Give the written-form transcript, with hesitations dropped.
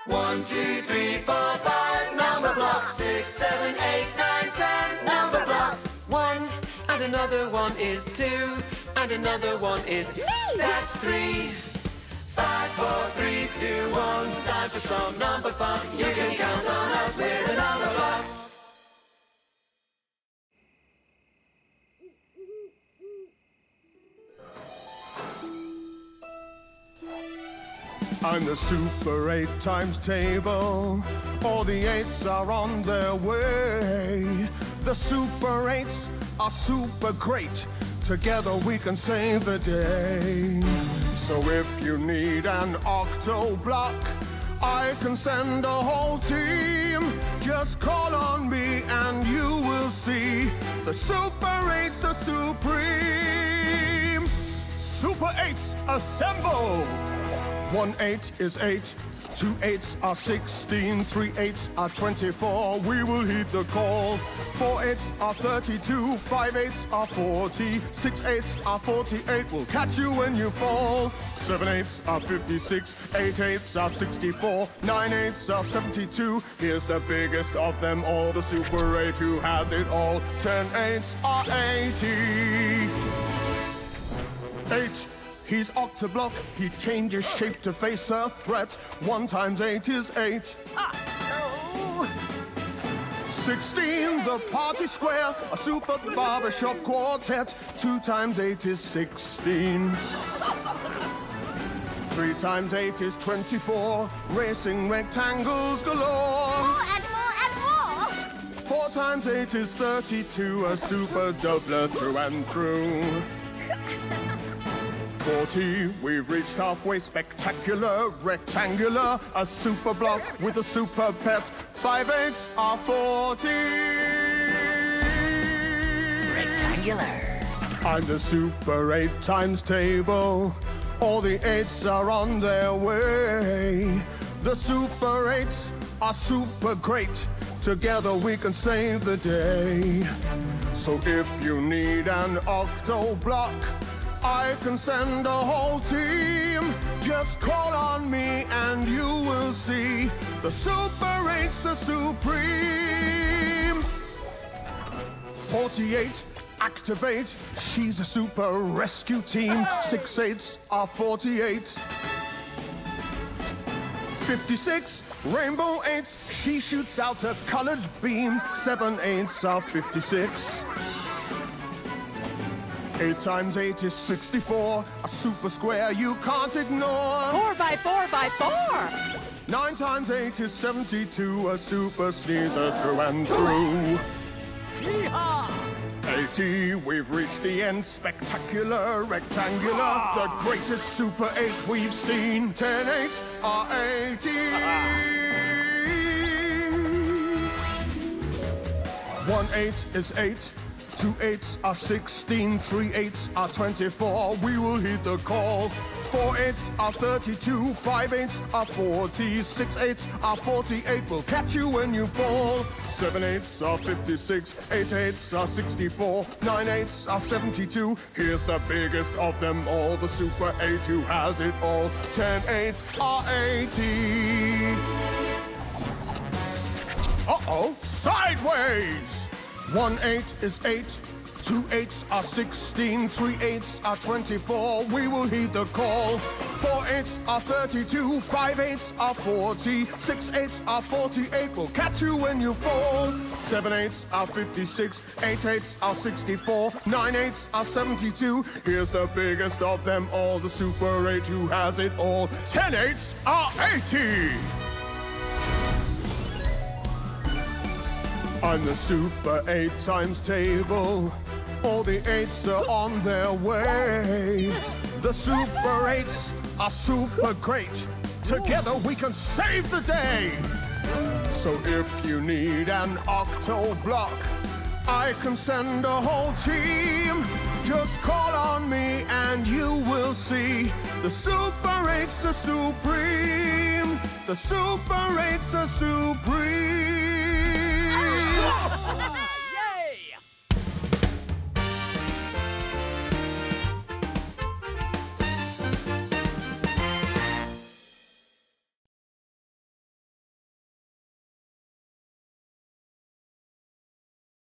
1, 2, 3, 4, 5. Number blocks. 6, 7, 8, 9, 10. Number blocks. 1 and another one is 2 and another one is me. That's 3. 5, 4, 3, 2, 1. Time for some number fun. You can count on us with the number blocks. I'm the Super 8 times table. All the 8s are on their way. The Super 8s are super great. Together we can save the day. So if you need an octo block, I can send a whole team. Just call on me and you will see. The Super 8s are supreme. Super 8s assemble! 1 8 is 8, 2 8s are 16, 3 8s are 24, we will heed the call. 4 8s are 32, 5 8s are 40, 6 8s are 48, we'll catch you when you fall. 7 8s are 56, 8 8s are 64, 9 8s are 72, here's the biggest of them all, the Super 8 who has it all. 10 8s are 80. 8. He's octoblock, he changes shape to face a threat. 1 times 8 is 8. No. 16, the party square, a super barbershop quartet. 2 times 8 is 16. 3 times 8 is 24, racing rectangles galore. More and more and more. 4 times 8 is 32, a super doubler through and through. 40, we've reached halfway, spectacular, rectangular, a super block with a super pet. 5 8s are 40. Rectangular. I'm the Super 8 times table. All the 8s are on their way. The Super 8s are super great. Together we can save the day. So if you need an octo block, I can send a whole team. Just call on me and you will see. The Super 8s are supreme. 48, activate. She's a super rescue team. 6 8s are 48. 56, rainbow 8s. She shoots out a colored beam. 7 8s are 56. 8 times 8 is 64, a super square you can't ignore. 4 by 4 by 4. 9 times 8 is 72, a super sneezer through and through. Yeehaw! 80, we've reached the end, spectacular, rectangular, the greatest Super 8 we've seen. 10 8s are 80. 1 8 is 8. 2 8s are 16, 3 8s are 24, we will heed the call. 4 8s are 32, 5 8s are 40, 6 8s are 48, we'll catch you when you fall. 7 8s are 56, 8 8s are 64, 9 8s are 72, here's the biggest of them all, the Super 8 who has it all. 10 8s are 80. Uh-oh, sideways! 1 8 is 8, 2 8s are 16, 3 8s are 24, we will heed the call. 4 8s are 32, 5 8s are 40, 6 8s are 48, we'll catch you when you fall. 7 8s are 56, 8 8s are 64, 9 8s are 72, here's the biggest of them all, the Super 8 who has it all. 10 8s are 80! I'm the Super 8 times table. All the 8s are on their way. The Super 8s are super great. Together we can save the day. So if you need an octo block, I can send a whole team. Just call on me and you will see. The Super 8s are supreme. The Super 8s are supreme.